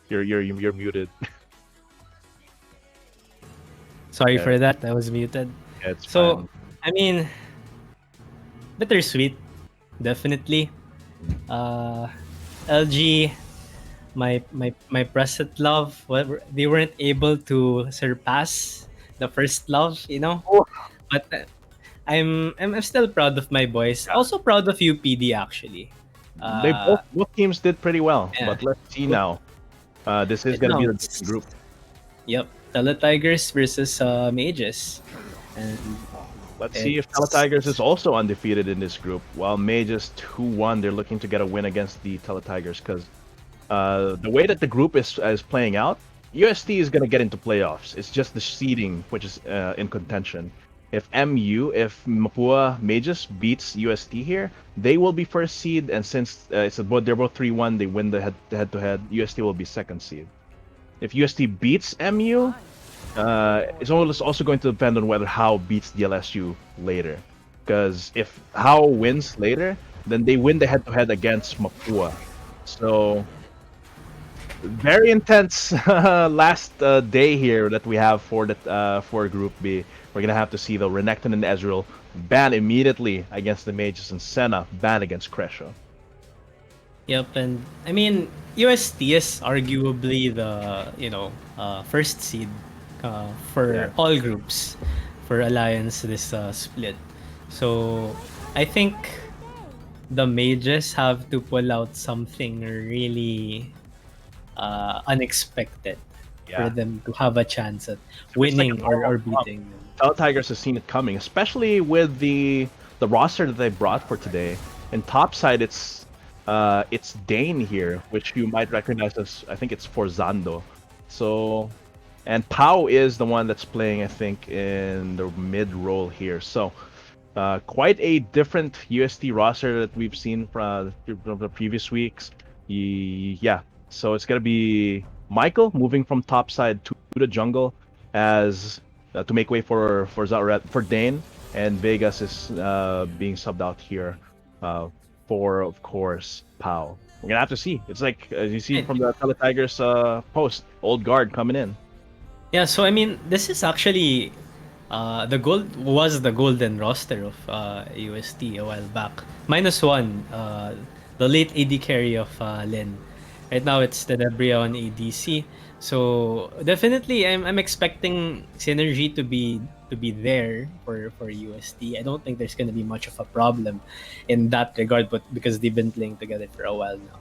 You're muted. Sorry Yeah, for that. I was muted. yeah, it's So, fine. I mean, bittersweet, definitely. Uh, LG, my present love, they weren't able to surpass the first love, you know. Oh, But I'm still proud of my boys. yeah. Also proud of UPD actually. They Uh, both teams did pretty well, yeah. but let's see But now. This is right gonna now be the it's different group. yep, Teletigers versus Mages, and Let's see if it's Teletigers is also undefeated in this group. While Mages 2-1, they're looking to get a win against the Teletigers because the way that the group is playing out, UST is going to get into playoffs. It's just the seeding which is in contention. If Mapua Mages beats UST here, they will be first seed, and since they're both 3-1, they win the head to head. UST will be second seed. If UST beats MU, it's also going to depend on whether How beats DLSU later. Because if How wins later, then they win the head to head against Mapua. So very intense last day here that we have for Group B. We're gonna have to see the Renekton and Ezreal ban immediately against the Mages and Senna ban against Crescio. yep. And I mean, UST is arguably the first seed Yeah, for all groups for Alliance this split. So I think the Mages have to pull out something really unexpected for yeah. them to have a chance at If it's like a winning normal or drop, beating them. Teletigers has seen it coming, especially with the roster that they brought for today. In topside, it's Dane here, which you might recognize as I think it's Forzando. So and Pau is the one that's playing, I think, in the mid role here. So quite a different UST roster that we've seen from the previous weeks. Yeah, so it's gonna be Michael moving from top side to the jungle as to make way for Dane, and Vegas is being subbed out here for, of course, Pau. We're gonna have to see. It's like as you see Right. from the Teletigers post, old guard coming in. Yeah, so I mean, this is actually the golden roster of UST a while back. -1, the late AD carry of Lin. Right now it's the Debria on ADC. So definitely, I'm expecting synergy to be there for UST. I don't think there's gonna be much of a problem in that regard, but because they've been playing together for a while now.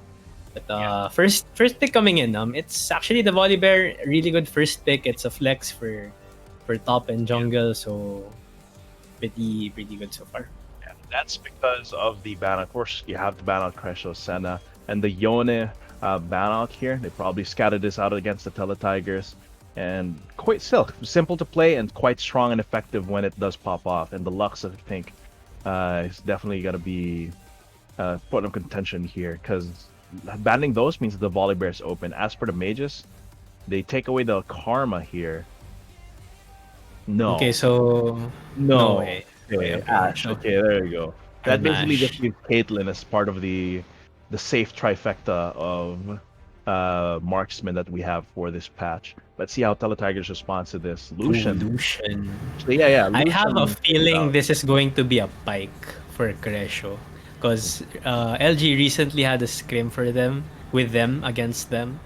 But Yeah. first pick coming in, it's actually the Volibear, really good first pick. It's a flex for top and jungle, so pretty good so far. Yeah, that's because of the ban. Of course, you have the ban on Crescio Senna and the Yone ban out here. They probably scattered this out against the Teletigers. And quite still simple to play and quite strong and effective when it does pop off. And the Lux, I think, is definitely going to be point of contention here because banning those means the Volibear is open. As for the Mages, they take away the Karma here. Okay, No, so no no. way. Okay, Okay. Ash. No. Okay, there you go. That basically just Armash. leaves Caitlyn as part of the safe trifecta of marksmen that we have for this patch. Let's see how Teletigers responds to this. Ooh, Lucian. Lucian. So yeah, I have a Lucian is feeling out. this is going to be a pike for Crescio. Because LG recently had a scrim with them, against them.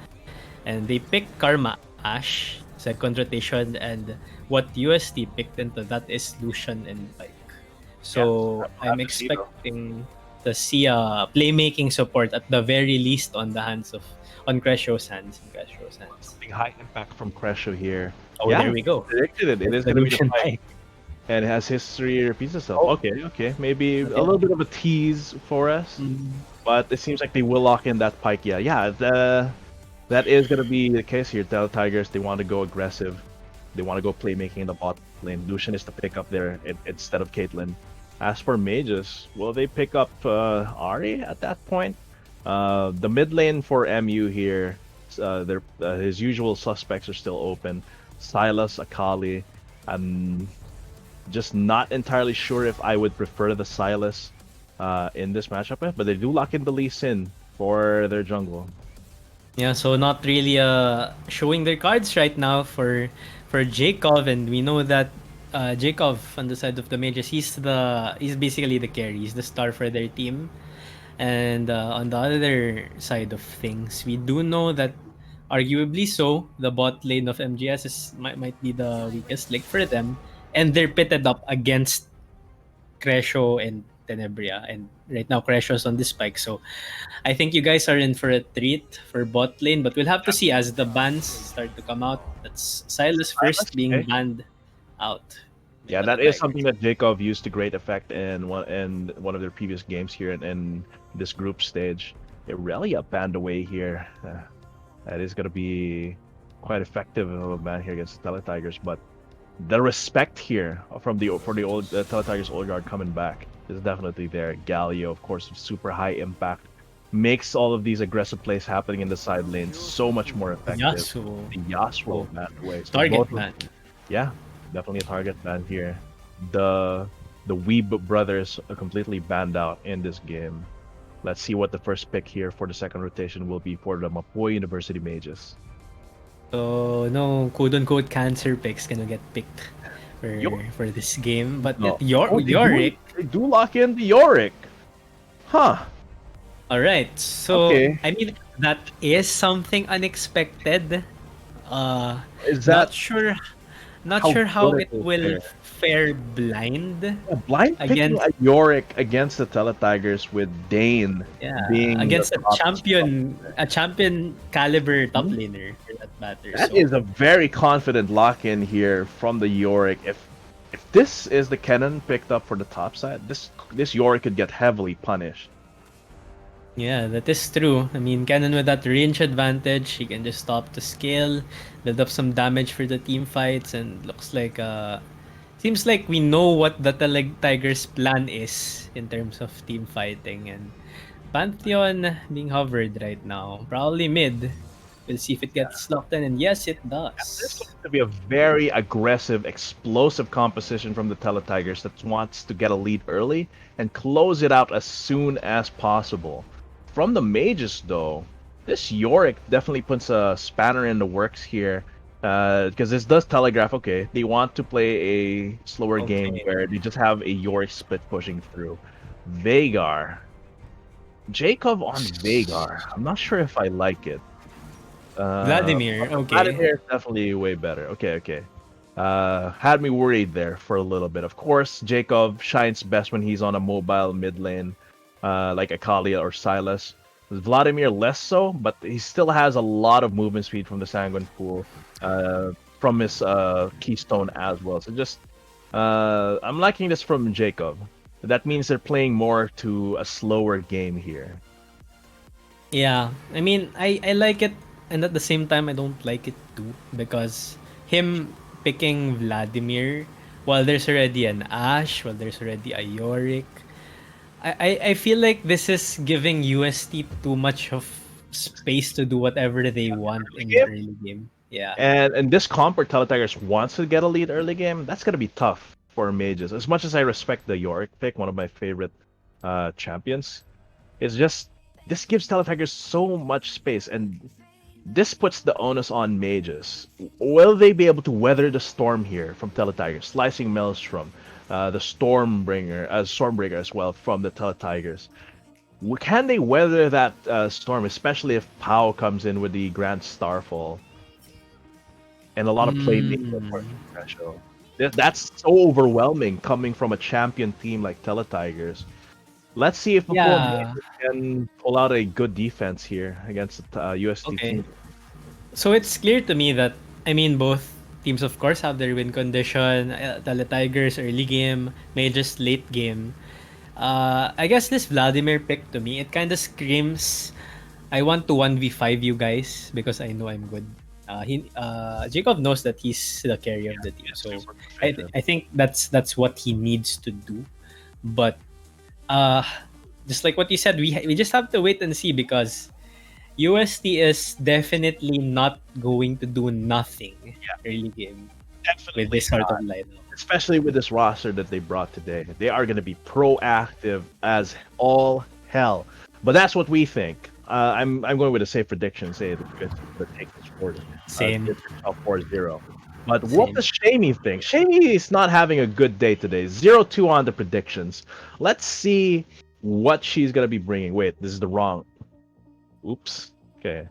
And they picked Karma Ash, second rotation, and what UST picked into that is Lucian and Pike. Yeah, So we'll I'm have to see though. expecting to see a playmaking support at the very least on the hands of on Crescio's hands. Something high impact from Crescio here. Oh, Yeah, there we go. predicted it. It It's is the going to be the Lucian fight. Pike. And it has history repeats itself. Oh, Okay, okay. Maybe a okay. little bit of a tease for us. But it seems like they will lock in that Pike. Yeah. That is going to be the case here. Tigers, they want to go aggressive. They want to go playmaking in the bot lane. Lucian is to pick up there instead of Caitlyn. As for mages, will they pick up Ari at that point? The mid lane for MU here, his usual suspects are still open. Silas, Akali. I'm just not entirely sure if I would prefer the Silas in this matchup, but they do lock in the Lee Sin for their jungle. Yeah, so not really showing their cards right now for Jacob, and we know that Jacob on the side of the mages, he's basically the carry, he's the star for their team. And on the other side of things, we do know that arguably so, the bot lane of MGS might be the weakest link for them, and they're pitted up against Crescio and Tenebria, and right now Crescio's on the spike, so I think you guys are in for a treat for bot lane, but we'll have to see as the bans start to come out. That's Silas first being Okay. banned out by Yeah, that is something Teletigers. that Jacob used to great effect in one of their previous games here in this group stage. Irelia banned away here. That is going to be quite effective of a ban here against the Teletigers, but the respect here from the for the old Teletigers old guard coming back is definitely there. Galio, of course, super high impact, makes all of these aggressive plays happening in the side lanes so much more effective. Yasuo. The Yasuo Oh, banned away, so target both of man. yeah, definitely a target ban here. The the Weeb brothers are completely banned out in this game. Let's see what the first pick here for the second rotation will be for the Mapui University Mages. So no quote unquote cancer picks gonna get picked Yo, for this game. But no. Oh, Yorick. they do lock in the Yorick. Huh. Alright. So Okay. I mean that is something unexpected. Uh Is not that sure not how sure how good it it is will there? fare blind Yeah, blind picking against a Yorick against the Teletigers with Dane yeah, being the against top. a champion caliber top Mhm. laner for that matter. That So is a very confident lock in here from the Yorick. If this is the cannon picked up for the top side, this Yorick could get heavily punished. yeah, that is true. I mean, Cannon with that range advantage, he can just stop the scale, build up some damage for the team fights, and looks like seems like we know what the Tigers' plan is in terms of team fighting. And Pantheon being hovered right now, probably mid. We'll see if it gets locked in, and yes, it This looks does. to be a very aggressive, explosive composition from the Teletigers that wants to get a lead early and close it out as soon as possible. From the Mages, though, this Yorick definitely puts a spanner in the works here. Because this does telegraph, okay, they want to play a slower game Okay. where they just have a Yorick split pushing through. Vagar. Jacob on Vagar. I'm not sure if I like it. Vladimir, okay. Vladimir is definitely way better. Okay, okay. Had me worried there for a little bit. Of course, Jacob shines best when he's on a mobile mid lane, like Akalia or Silas. Vladimir less so, but he still has a lot of movement speed from the Sanguine Pool, from his Keystone as well. So just, I'm liking this from Jacob. That means they're playing more to a slower game here. Yeah, I mean, I like it, and at the same time, I don't like it too because him picking Vladimir while there's already an Ash, while there's already a Yorick, I feel like this is giving UST too much of space to do whatever they want in the early game. Yeah. And this comp where Teletigers wants to get a lead early game, that's gonna be tough for mages. As much as I respect the Yorick pick, one of my favorite champions, it's just this gives Teletigers so much space, and this puts the onus on mages. Will they be able to weather the storm here from Teletigers? Slicing Maelstrom, the Stormbreaker as well from the Teletigers. Can they weather that storm, especially if Pao comes in with the Grand Starfall? And a lot of playmaking for Mm. Threshold. That's so overwhelming coming from a champion team like Teletigers. Let's see if Mapua Yeah. can pull out a good defense here against the UST Okay. team. So it's clear to me that I mean both teams of course have their win condition. Tigers early game, Mages late game. I guess this Vladimir pick to me, it kind of screams I want to 1v5 you guys because I know I'm good. Jacob knows that he's the carry of the team. So Super proficient. I think that's what he needs to do. But uh just like what you said, we just have to wait and see because UST is definitely not going to do nothing early game with Definitely this sort of not. lineup. Especially with this roster that they brought today. They are going to be proactive as all hell. But that's what we think. I'm going with a safe prediction. Say that you guys are gonna take this forward. Same, Give yourself 4-0. But what same. does Shamey think? Shamey is not having a good day today. 0-2 on the predictions. Let's see what she's gonna be bringing. Wait, this is the wrong. Oops. Okay.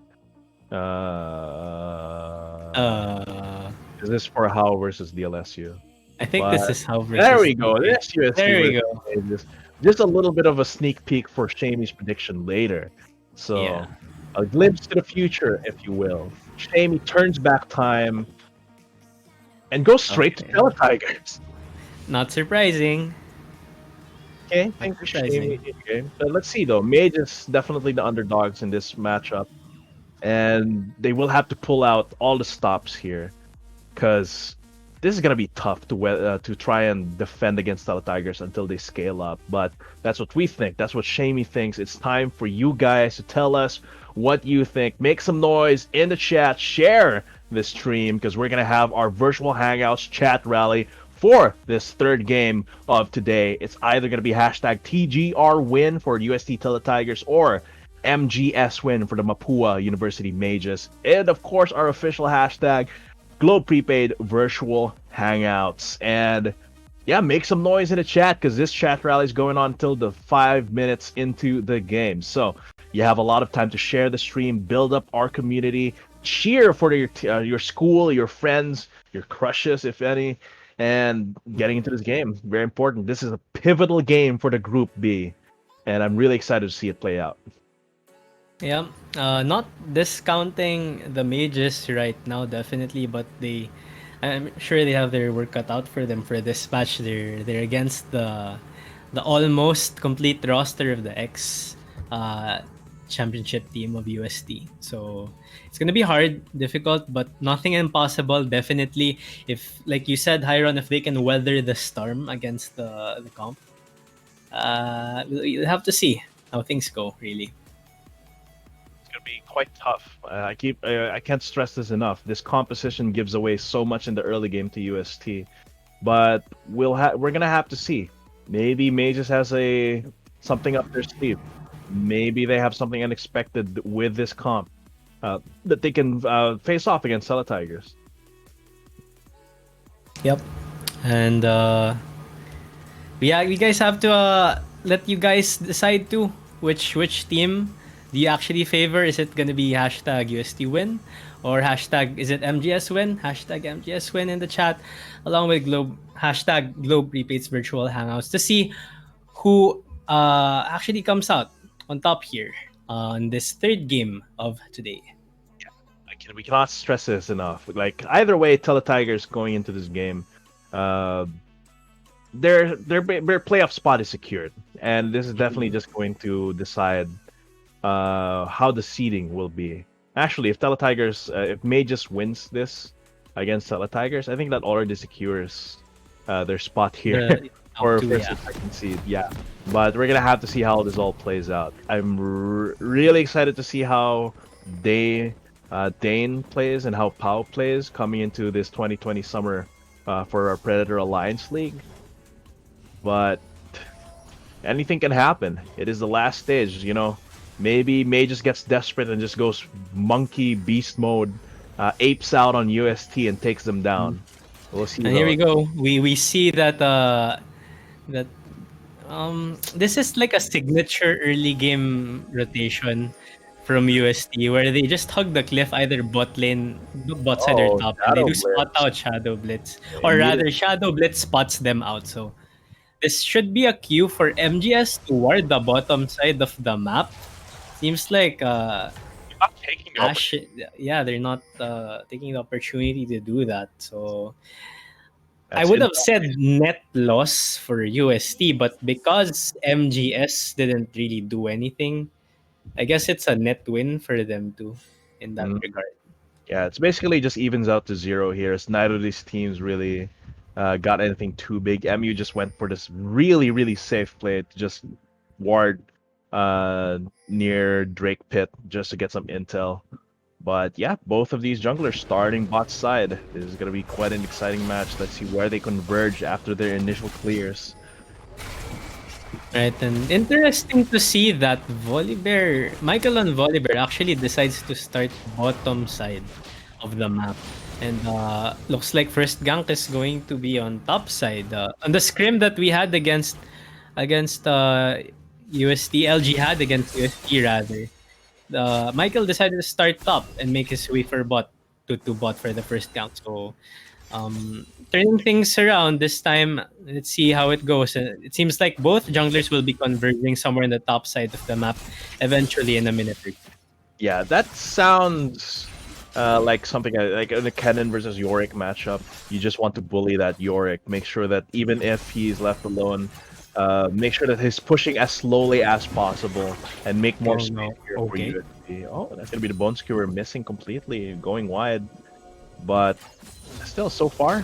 Uh, Is this for How versus the LSU? I think this But is how there versus we go. DK. This UST There we versus go. Vegas. Just a little bit of a sneak peek for Shamey's prediction later. Yeah. So a glimpse to the future, if you will. Shamey turns back time and goes straight to Okay. Teletigers. Not surprising. Okay, Not thank you, Shamey. surprising. Okay. But let's see though. Mage is definitely the underdogs in this matchup. And they will have to pull out all the stops here. Because this is gonna be tough to try and defend against Teletigers until they scale up. But that's what we think. That's what Shamey thinks. It's time for you guys to tell us what you think. Make some noise in the chat. Share this stream because we're gonna have our virtual hangouts chat rally for this third game of today. It's either gonna be hashtag TGR win for UST Teletigers or MGS win for the Mapua University Mages. And of course, our official hashtag Globe Prepaid Virtual Hangouts. And yeah, make some noise in the chat because this chat rally is going on until the 5 minutes into the game. So you have a lot of time to share the stream, build up our community, cheer for your school, your friends, your crushes, if any, and getting into this game. Very important. This is a pivotal game for the Group B, and I'm really excited to see it play out. Yeah. Not discounting the mages right now, definitely, but I'm sure they have their work cut out for them for this match. They're against the almost complete roster of the X uh, championship team of UST. So it's gonna be hard, difficult, but nothing impossible. Definitely, if like you said, Hyron, if they can weather the storm against the comp, we'll have to see how things go. Really. It's gonna be quite tough. I can't stress this enough. This composition gives away so much in the early game to UST, but we're gonna have to see. Maybe Mages has something up their sleeve. Maybe they have something unexpected with this comp that they can face off against Teletigers. Yep. And yeah, we guys have to let you guys decide too which team do you actually favor. Is it gonna be hashtag UST win or hashtag is it MGS win? Hashtag MGS win in the chat along with hashtag Globe Prepaid's virtual hangouts to see who actually comes out on top here on this third game of today. We cannot stress this enough. Like either way, Teletigers going into this game, uh, their playoff spot is secured, and this is definitely just going to decide how the seeding will be. Actually, if Teletigers, if Magus wins this against Teletigers, I think that already secures their spot here The for top two, first yeah. and second seed. Yeah, but we're gonna have to see how this all plays out. I'm really excited to see how Dane plays and how Pau plays coming into this 2020 summer for our Predator Alliance League. But anything can happen. It is the last stage, you know. Maybe May just gets desperate and just goes monkey beast mode, apes out on UST and takes them down. We'll see. And here we go. We see that that this is like a signature early game rotation from UST where they just hug the cliff either bot lane, bot side or Oh, top, and they Shadow do spot Blitz. out Shadow Blitz. Or Immediate- rather, Shadow Blitz spots them out. So this should be a cue for MGS to ward the bottom side of the map. Seems like You're not taking the Ash, yeah, they're not taking the opportunity to do that. So I That's would it. have said net loss for UST, but because MGS didn't really do anything, I guess it's a net win for them too in that Mm, regard. yeah, it's basically just evens out to zero here. As neither of these teams really got anything too big. MU just went for this really safe play to just ward near Drake Pit just to get some intel. But yeah, both of these junglers starting bot side. This is gonna be quite an exciting match. Let's see where they converge after their initial clears. Right, and interesting to see that Michael on Volibear actually decides to start bottom side of the map. And looks like first gank is going to be on top side. On the scrim that we had against UST, LG had against UST rather. Michael decided to start top and make his way for bot to bot for the first gank. So turning things around this time. Let's see how it goes. It seems like both junglers will be converging somewhere in the top side of the map eventually in a minute or two. Yeah, that sounds like something like in the Kennen versus Yorick matchup. You just want to bully that Yorick. Make sure that even if he's left alone, make sure that he's pushing as slowly as possible and make more Oh space no. here for Okay. UST. Oh, that's gonna be the Bone Skewer missing completely, going wide. But still, so far,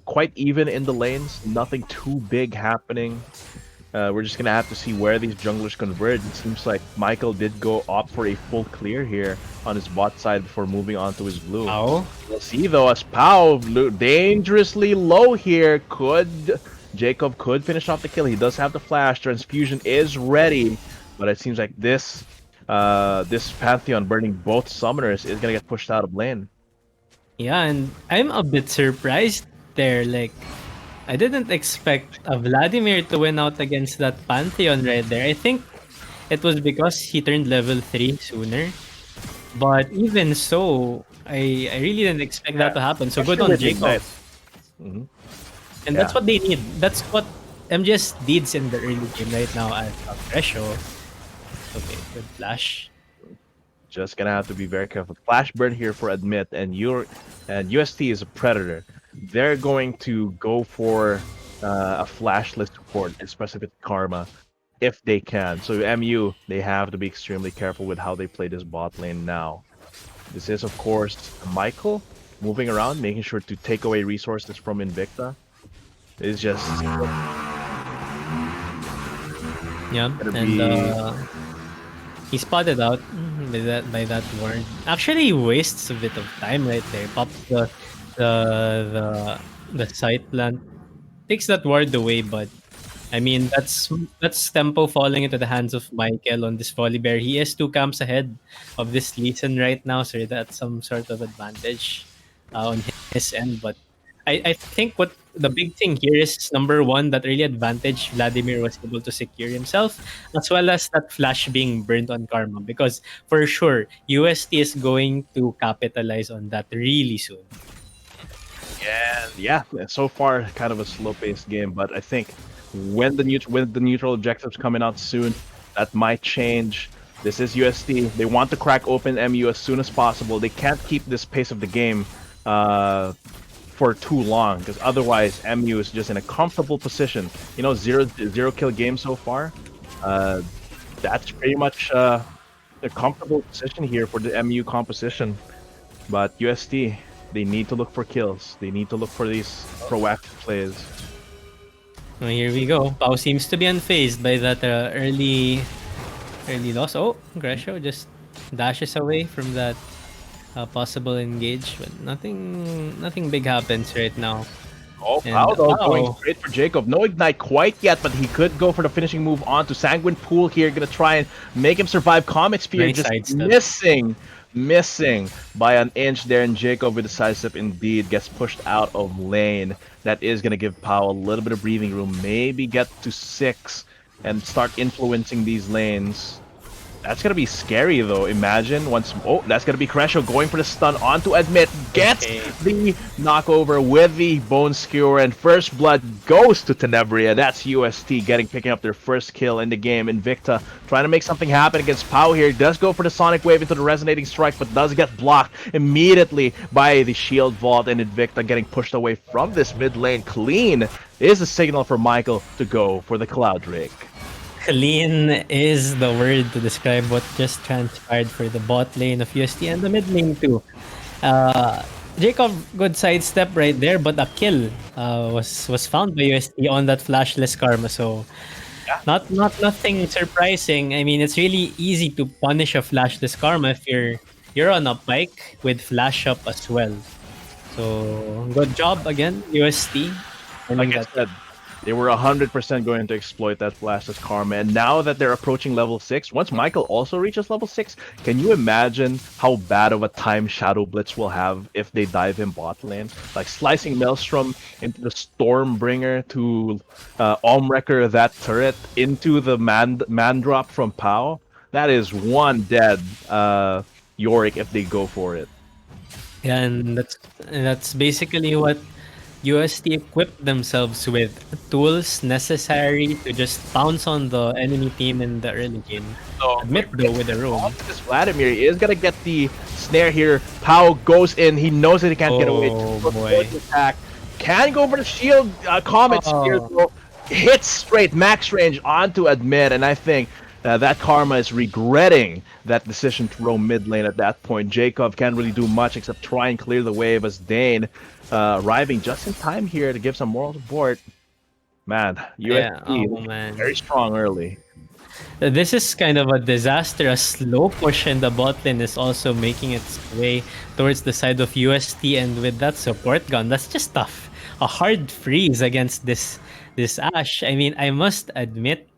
quite even in the lanes. Nothing too big happening. We're just gonna have to see where these junglers converge. It seems like Michael did go opt for a full clear here on his bot side before moving on to his blue. Oh. We'll see though, as Pau dangerously low here. Jacob could finish off the kill. He does have the flash. Transfusion is ready, but it seems like this Pantheon burning both summoners is gonna get pushed out of lane. Yeah, and I'm a bit surprised there. Like, I didn't expect a Vladimir to win out against that Pantheon right there. I think it was because he turned level 3 sooner. But even so, I really didn't expect that Yeah, to happen. So good especially on with Jacob. Ignite. Hmm. And Yeah. that's what they need. That's what MGS needs in the early game right now as a threshold. Okay, good flash. Just gonna have to be very careful. Flash burn here for admit, and UST is a predator. They're going to go for a flashless support, especially with Karma, if they can. So MU, they have to be extremely careful with how they play this bot lane now. This is, of course, Michael moving around, making sure to take away resources from Invicta. It's just Yeah, gonna and be he spotted out by that ward. Actually, he wastes a bit of time right there. Pops the the the side plant, takes that ward away, but I mean that's tempo falling into the hands of Michael on this Volibear. He is 2 camps ahead of this Lee Sin right now, so that's some sort of advantage on his end. But I think what the big thing here is number one, that early advantage Vladimir was able to secure himself, as well as that flash being burned on Karma. Because for sure, UST is going to capitalize on that really soon. yeah, so far kind of a slow-paced game, but I think when the neutral objectives coming out soon, that might change. This is UST. They want to crack open MU as soon as possible. They can't keep this pace of the game for too long, because otherwise MU is just in a comfortable position. You know, zero kill game so far. Uh, that's pretty much a comfortable position here for the MU composition. But UST, they need to look for kills. They need to look for these proactive plays. Oh, here we go. Pau seems to be unfazed by that early loss. Oh, Gresho just dashes away from that possible engage, but nothing big happens right now. Oh, And Pau though going Pau, straight for Jacob. No ignite quite yet, but he could go for the finishing move on to Sanguine Pool here. Gonna try and make him survive. Comet Spear nice just sidestep. missing by an inch there, and Jacob with the sidestep indeed gets pushed out of lane. That is gonna give Pau a little bit of breathing room. Maybe get to 6 and start influencing these lanes. That's gonna be scary though. Imagine once. Oh, that's gonna be Cresho going for the stun onto admit. Gets Okay. the knockover with the bone skewer, and first blood goes to Tenebria. That's UST picking up their first kill in the game. Invicta trying to make something happen against Pau here. Does go for the sonic wave into the resonating strike, but does get blocked immediately by the shield vault, and Invicta getting pushed away from this mid lane. Clean is a signal for Michael to go for the Cloud Drake. Clean is the word to describe what just transpired for the bot lane of UST and the mid lane too. Jacob, good sidestep right there, but a kill was found by UST on that flashless Karma. So not nothing surprising. I mean, it's really easy to punish a flashless Karma if you're on a bike with flash up as well. So good job again, UST. Like Winning I that. said, They were 100% going to exploit that Flash's Karma, and now that they're approaching level 6, once Michael also reaches level 6, can you imagine how bad of a time Shadow Blitz will have if they dive in bot lane? Like slicing Maelstrom into the Stormbringer to Wrecker that turret into the man drop from Pow. That is one dead Yorick if they go for it. Yeah, and that's basically what UST equipped themselves with, tools necessary to just pounce on the enemy team in the early game. So, Admit though with the roam. this Vladimir is gonna get the snare here. Pao goes in. He knows that he can't get away. Oh, Goes boy. for the attack. Can go for the shield. Comet Spear though. Hits straight max range onto Admit, and I think that Karma is regretting that decision to roam mid lane at that point. Jacob can't really do much except try and clear the wave as Dane arriving just in time here to give some moral support. Man, UST man. very strong early. This is kind of a disaster. A slow push in the bot lane is also making its way towards the side of UST, and with that support gun, that's just tough. A hard freeze against this Ashe. I mean, I must admit,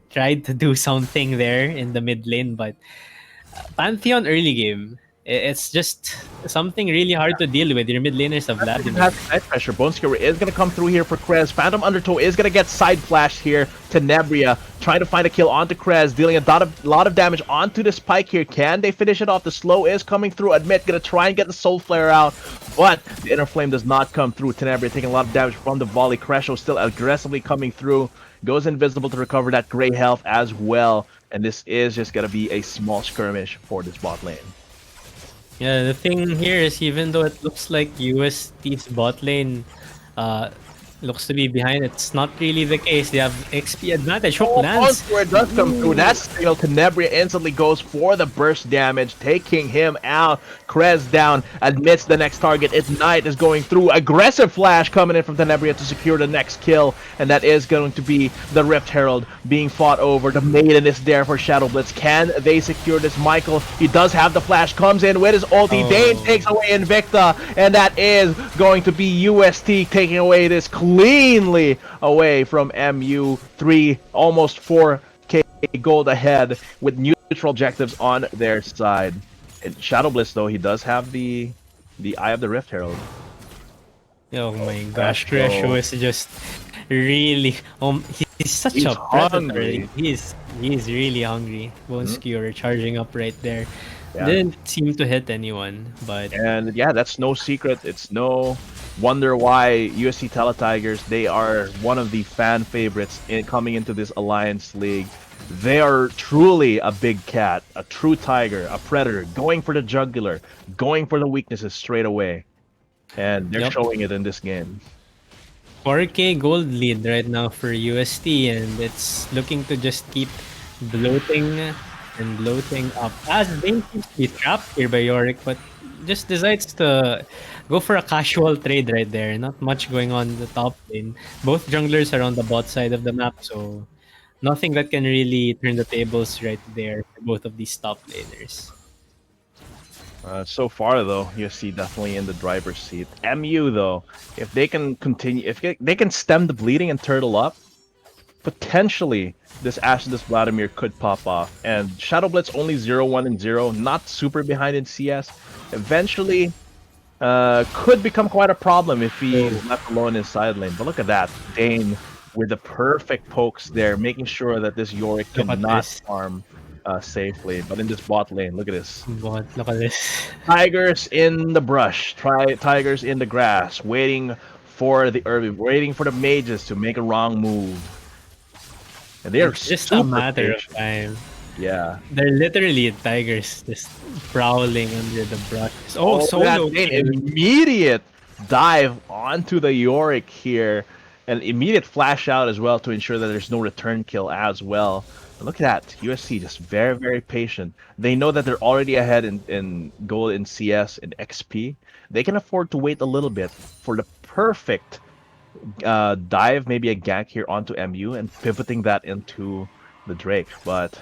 tried to do something there in the mid lane, but Pantheon early game, it's just something really hard to deal with. Your mid laners of Vladimir. Has side pressure. Bone Skewer is going to come through here for Krez. Phantom Undertow is going to get side flashed here to Nebria, trying to find a kill onto Krez, dealing a lot of damage onto the Spike here. Can they finish it off? The slow is coming through. Admit going to try and get the Soul Flare out, but the Inner Flame does not come through. Tenebria taking a lot of damage from the volley. Cresho still aggressively coming through. Goes invisible to recover that gray health as well. And this is just going to be a small skirmish for this bot lane. Yeah, the thing here is, even though it looks like UST's bot lane looks to be behind, it's not really the case. They have XP advantage. Hook lands. Where it does come through. That signal, Tenebria instantly goes for the burst damage, taking him out. Krez down, admits the next target. Ignite is going through. Aggressive flash coming in from Tenebria to secure the next kill, and that is going to be the Rift Herald being fought over. The Maiden is there for Shadow Blitz. Can they secure this? Michael, he does have the flash, comes in with his ulti. Dane takes away Invicta, and that is going to be UST taking away this cleanly away from MU3, almost 4k gold ahead with neutral objectives on their side. And Shadow Blitz, though, he does have the Eye of the Rift Herald. Oh my gosh, Cresho is just really he's such a predator. Hungry. He's really hungry. Bone Skewer charging up right there. Yeah. Didn't seem to hit anyone, but And yeah, that's no secret. It's no wonder why USC Teletigers, they are one of the fan favorites coming into this Alliance League. They are truly a big cat, a true tiger, a predator, going for the jugular, going for the weaknesses straight away. And they're showing it in this game. 4k gold lead right now for UST, and it's looking to just keep bloating and bloating up. As Bane seems to be trapped here by Yorick, but just decides to go for a casual trade right there. Not much going on in the top lane. Both junglers are on the bot side of the map, so nothing that can really turn the tables right there for both of these top laners. So far, though, USC definitely in the driver's seat. MU, though, if they can continue, if they can stem the bleeding and turtle up, potentially this Ashe and this Vladimir could pop off. And Shadow Blitz only 0-1 and 0, not super behind in CS. Eventually, could become quite a problem if he's left alone in side lane. But look at that, Dane with the perfect pokes there, making sure that this Yorick cannot farm safely. But in this bot lane, look at this. Look at this. Tigers in the brush, Tigers in the grass, waiting for the mages to make a wrong move. And they are It's just a matter patient. of time. Yeah. They're literally tigers just prowling under the brush. Oh, solo that kill. immediate dive onto the Yorick here. An immediate flash out as well to ensure that there's no return kill as well. And look at that. USC just very, very patient. They know that they're already ahead in gold in CS and XP. They can afford to wait a little bit for the perfect dive, maybe a gank here onto MU and pivoting that into the Drake. But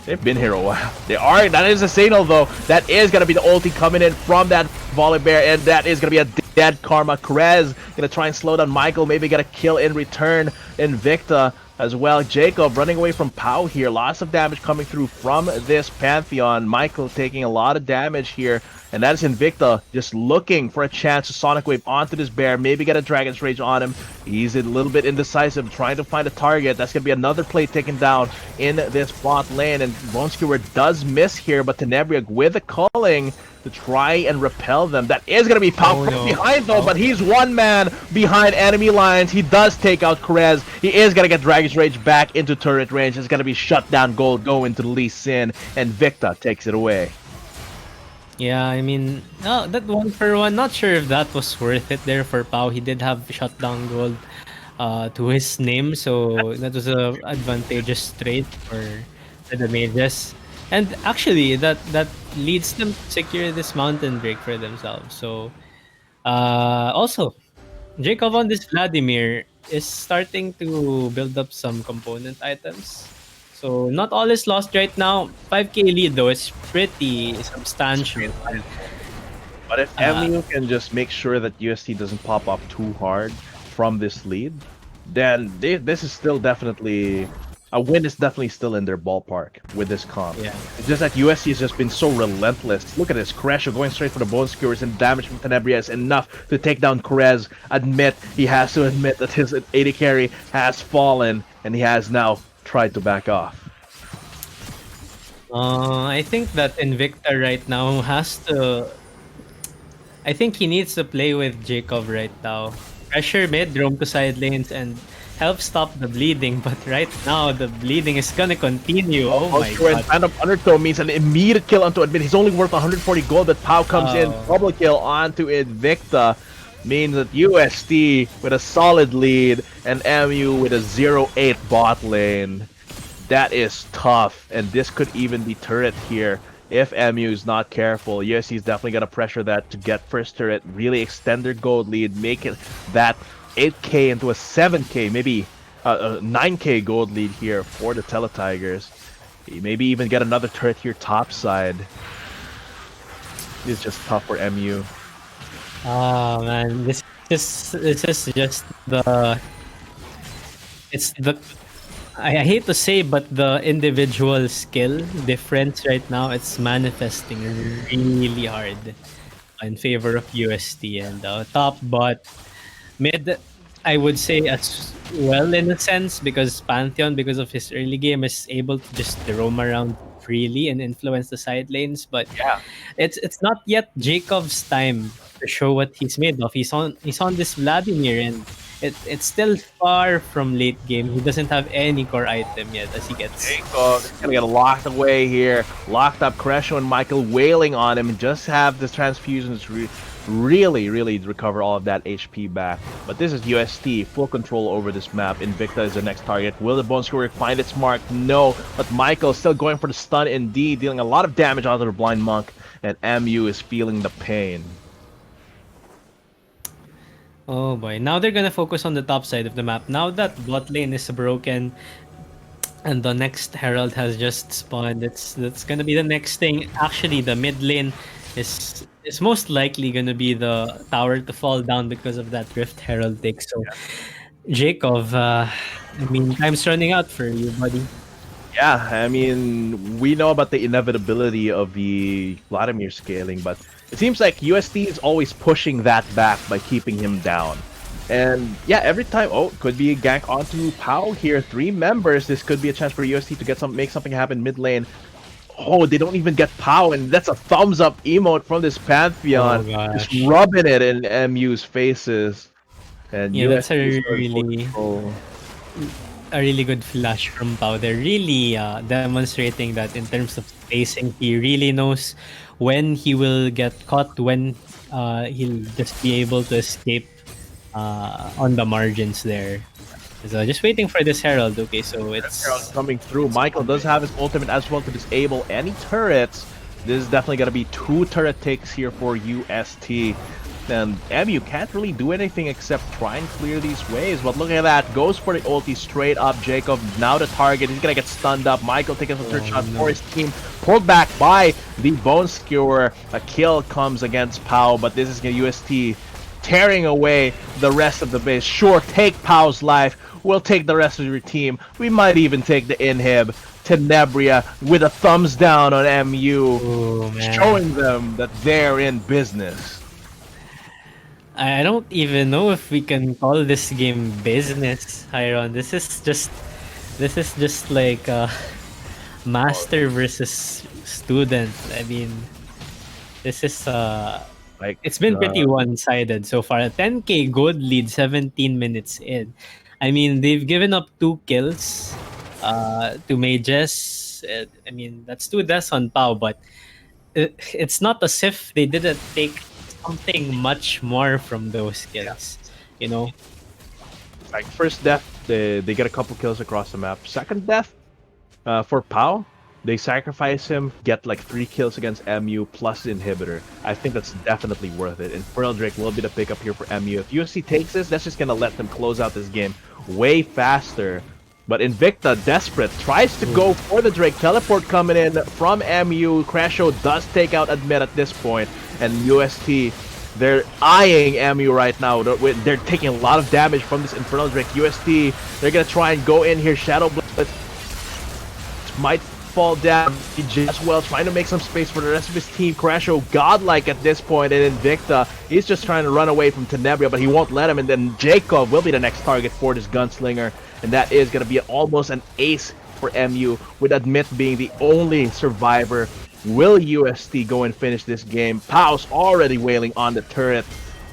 they've been here a while. That is a signal, though. That is going to be the ulti coming in from that Volley Bear, and that is going to be a dead Karma. Krez gonna try and slow down Michael, maybe get a kill in return. Invicta as well. Jacob running away from Pau here. Lots of damage coming through from this Pantheon. Michael taking a lot of damage here. And that is Invicta just looking for a chance to Sonic Wave onto this bear. Maybe get a Dragon's Rage on him. He's a little bit indecisive, trying to find a target. That's going to be another play taken down in this bot lane. And Bone Skewer does miss here, but Tenebriag with a culling to try and repel them. That is going to be Pau from behind though, but he's one man behind enemy lines. He does take out Krez. He is going to get Dragon's Rage back into turret range. It's going to be shut down gold going to Lee Sin, and Victa takes it away. Yeah, I mean, that 1-for-1, not sure if that was worth it there for Pau. He did have shutdown gold to his name, so that was a advantageous trade for the mages. And actually, that leads them to secure this mountain break for themselves. So, also, Jacob on this Vladimir is starting to build up some component items. So not all is lost right now. 5k lead though, it's pretty substantial. But if MU can just make sure that UST doesn't pop up too hard from this lead, then this is still definitely a win. Is definitely still in their ballpark with this comp. Yeah. It's just that UST has just been so relentless. Look at this, Cresho going straight for the Bone Skewers, and damage from Tenebria is enough to take down Krez. He has to admit that his AD carry has fallen, and he has now tried to back off. I think that Invicta right now has to. I think he needs to play with Jacob right now. Pressure mid, roam to side lanes, and help stop the bleeding. But right now, the bleeding is gonna continue. Oh my god. Phantom Undertow means an immediate kill onto Admit. He's only worth 140 gold, but Pau comes in. Double kill onto Invicta. Means that UST with a solid lead and MU with a 0-8 bot lane. That is tough, and this could even be turret here if MU is not careful. UST is definitely going to pressure that to get first turret, really extend their gold lead, make it that 8k into a 7k, maybe a 9k gold lead here for the Teletigers. Maybe even get another turret here topside. It's just tough for MU. Oh man, this is just the. It's the. I hate to say, but the individual skill difference right now, it's manifesting really hard in favor of UST, and top bot mid, I would say as well in a sense, because Pantheon, because of his early game, is able to just roam around freely and influence the side lanes. But yeah, it's not yet Jacob's time to show what he's made of. He's on this Vladimir, and it's still far from late game. He doesn't have any core item yet as he gets. Jacob is gonna get locked away here. Locked up Cresho and Michael wailing on him. Just have the transfusions really recover all of that HP back. But this is UST, full control over this map. Invicta is the next target. Will the Bone Skewer find its mark? No. But Michael still going for the stun indeed, dealing a lot of damage onto the Blind Monk. And MU is feeling the pain. Oh boy, now they're gonna focus on the top side of the map. Now that bot lane is broken and the next Herald has just spawned, that's gonna be the next thing. Actually, the mid lane is most likely gonna be the tower to fall down because of that Rift Herald take. So, Jacob, I mean, time's running out for you, buddy. Yeah, I mean, we know about the inevitability of the Vladimir scaling, but it seems like UST is always pushing that back by keeping him down. And yeah, every time, could be a gank onto Pau here. 3 members, this could be a chance for UST to get make something happen mid lane. Oh, they don't even get Pau, and that's a thumbs up emote from this Pantheon. Just rubbing it in MU's faces. And yeah, UST that's a really good flash from Pau. They're really demonstrating that in terms of spacing, he really knows when he will get caught, when he'll just be able to escape on the margins there. So just waiting for this Herald. Okay, so it's Herald coming through. Michael does have his ultimate as well to disable any turrets. This is definitely going to be 2 turret takes here for UST. And MU can't really do anything except try and clear these waves. But look at that. Goes for the ulti straight up. Jacob now the target. He's going to get stunned up. Michael taking the third shot for his team. Pulled back by the Bone Skewer. A kill comes against Pau. But this is UST tearing away the rest of the base. Sure, take Pow's life. We'll take the rest of your team. We might even take the inhib. Tenebria with a thumbs down on MU, Oh, man. showing them that they're in business. I don't even know if we can call this game business, Hyron. This is just like master versus student. I mean, this is Like it's been pretty one-sided so far. A 10k gold lead 17 minutes in. I mean, they've given up 2 kills to Mages. I mean, that's 2 deaths on Pau, but it's not as if they didn't take something much more from those kills. You know? like first death, they get a couple kills across the map. Second death, for Pau, they sacrifice him, get like 3 kills against MU plus the inhibitor. I think that's definitely worth it. Infernal Drake will be the pickup here for MU. If UST takes this, that's just gonna let them close out this game way faster. But Invicta, desperate, tries to go for the Drake. Teleport coming in from MU. Crasho does take out Admit at this point. And UST, they're eyeing MU right now. They're taking a lot of damage from this Infernal Drake. UST, they're gonna try and go in here. Shadow Blitz might fall down as well, trying to make some space for the rest of his team. Crasho godlike at this point, and Invicta, he's just trying to run away from Tenebria, but he won't let him, and then Jacob will be the next target for this gunslinger, and that is going to be almost an ace for MU, with Admit being the only survivor. Will UST go and finish this game? Pau's already wailing on the turret.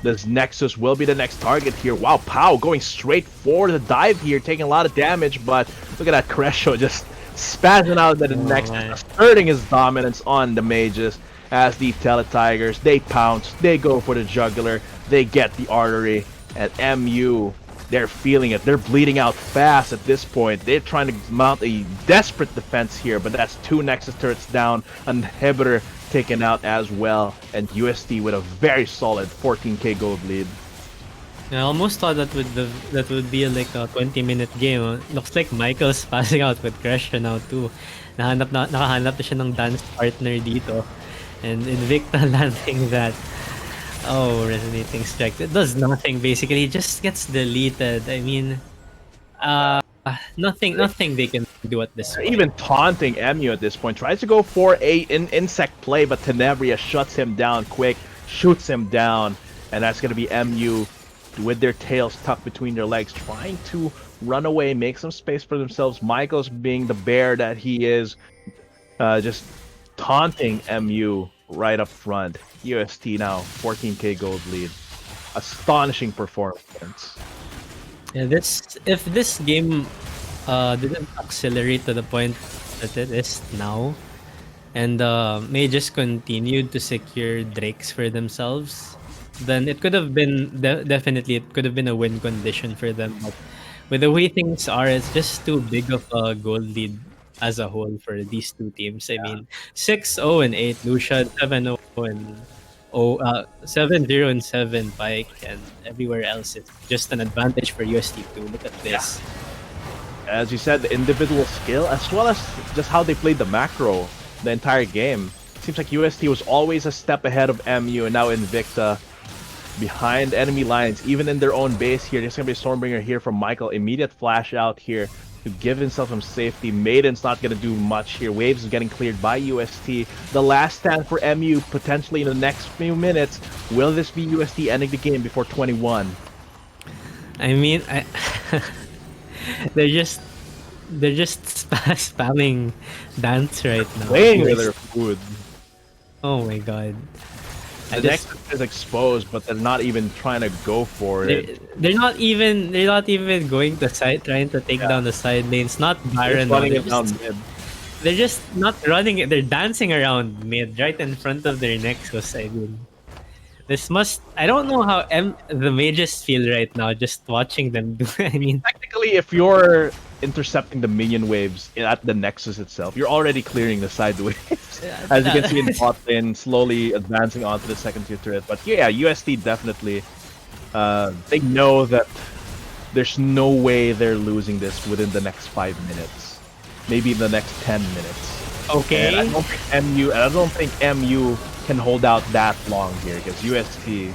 This Nexus will be the next target here. Wow, Pau going straight for the dive here, taking a lot of damage, but look at that Crasho just spazzing out at the Nexus, asserting his dominance on the mages as the Teletigers, they pounce, they go for the jugular, they get the artery, and MU, they're feeling it. They're bleeding out fast at this point. They're trying to mount a desperate defense here, but that's 2 Nexus turrets down, an inhibitor taken out as well, and UST with a very solid 14k gold lead. I almost thought that would be like a 20-minute game. Looks like Michael's passing out with Crash now too. Nakahanap na siya ng dance partner dito. And Invicta landing that. Oh, resonating strike. It does nothing basically. It just gets deleted. I mean, nothing they can do at this point. Even taunting MU at this point. Tries to go for an insect play, but Tenebria shuts him down quick, shoots him down, and that's gonna be MU with their tails tucked between their legs, trying to run away, make some space for themselves. Michael's being the bear that he is, just taunting MU right up front. UST now 14k gold lead. Astonishing performance. Yeah, if this game didn't accelerate to the point that it is now, and may just continued to secure Drakes for themselves, then it could have been definitely it could have been a win condition for them. But with the way things are, it's just too big of a goal lead as a whole for these two teams. I mean, 6-0 and 8 Lucian, 7-0 and 7-0 and 7 Pike, and everywhere else it's just an advantage for UST2. Look at this. As you said, the individual skill as well as just how they played the macro the entire game. Seems like UST was always a step ahead of MU, and now Invicta behind enemy lines, even in their own base here. There's gonna be a Stormbringer here from Michael. Immediate flash out here to give himself some safety. Maiden's not gonna do much here. Waves is getting cleared by UST. The last stand for MU potentially in the next few minutes. Will this be UST ending the game before 21? I mean, they're just spamming dance right now. Playing with their food. Oh my god. The Nexus is exposed, but they're not even trying to go for it. They're not even going to side, trying to take down the side lanes. Not Baron. They're just not running it. They're dancing around mid, right in front of their Nexus. I mean, I don't know how the mages feel right now just watching them do. I mean, technically, if you're intercepting the minion waves at the Nexus itself, you're already clearing the side waves. As you can see in bot lane, slowly advancing onto the second tier turret. But yeah, UST definitely, they know that there's no way they're losing this within the next 5 minutes. Maybe the next 10 minutes. Okay. And I don't think MU can hold out that long here, because UST,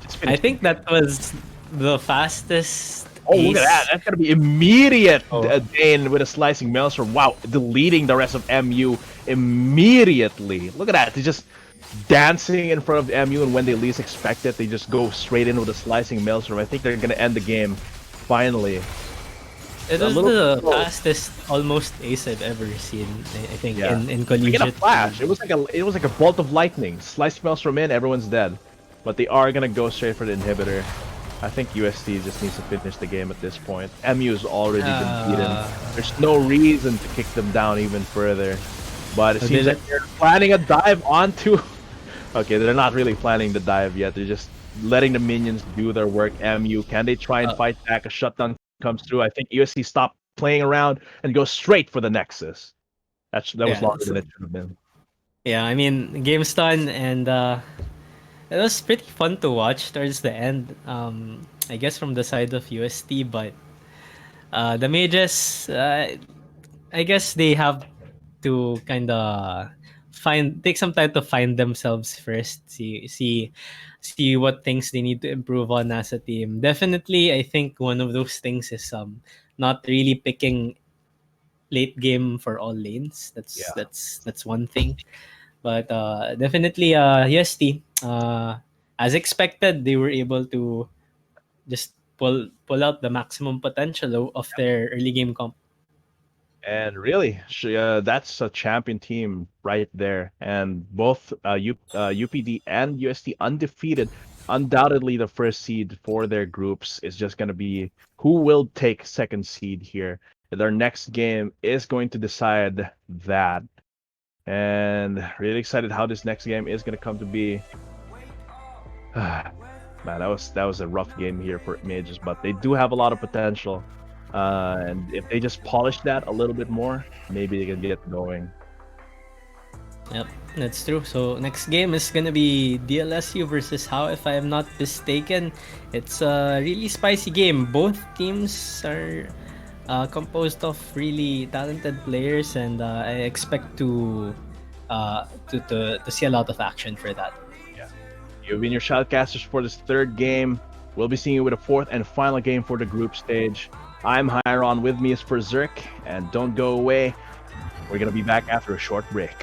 it's I think that was the fastest Oh, look at that. ace. That's going to be immediate. Oh, Dane with a slicing maelstrom. Wow, deleting the rest of MU immediately. Look at that. They just dancing in front of MU, and when they least expect it, they just go straight in with a slicing maelstrom. I think they're going to end the game finally. it A was little the slow. fastest almost ace I've ever seen. I think Yeah. in Like in a collegiate. flash. It was like a bolt of lightning. Slice maelstrom in, everyone's dead. But they are gonna go straight for the inhibitor. I think UST just needs to finish the game at this point. MU's already been beaten. There's no reason to kick them down even further. But it So seems they like they're planning a dive onto. Okay, they're not really planning the dive yet. They're just letting the minions do their work. MU, can they try and fight back? A shutdown comes through. I think USC stopped playing around and go straight for the Nexus. That was Yeah, longer than it should have been. yeah. I mean, game's done, and it was pretty fun to watch towards the end. I guess from the side of UST, but the mages, I guess they have to kind of take some time to find themselves first. See what things they need to improve on as a team. Definitely, I think one of those things is not really picking late game for all lanes. That's Yeah. that's one thing. But definitely, UST, as expected, they were able to just pull out the maximum potential of their early game comp. And really, that's a champion team right there. And both UPD and UST undefeated. Undoubtedly, the first seed for their groups is just going to be who will take second seed here. Their next game is going to decide that. And really excited how this next game is going to come to be. Man, that was a rough game here for Mages, but they do have a lot of potential. And if they just polish that a little bit more, maybe they can get going. Yep, that's true. So next game is gonna be DLSU versus How, if I am not mistaken. It's a really spicy game. Both teams are composed of really talented players, and I expect to see a lot of action for that. Yeah. You've been your shoutcasters for this third game. We'll be seeing you with a fourth and final game for the group stage. I'm Hiron. With me is Berserk, and don't go away. We're gonna be back after a short break.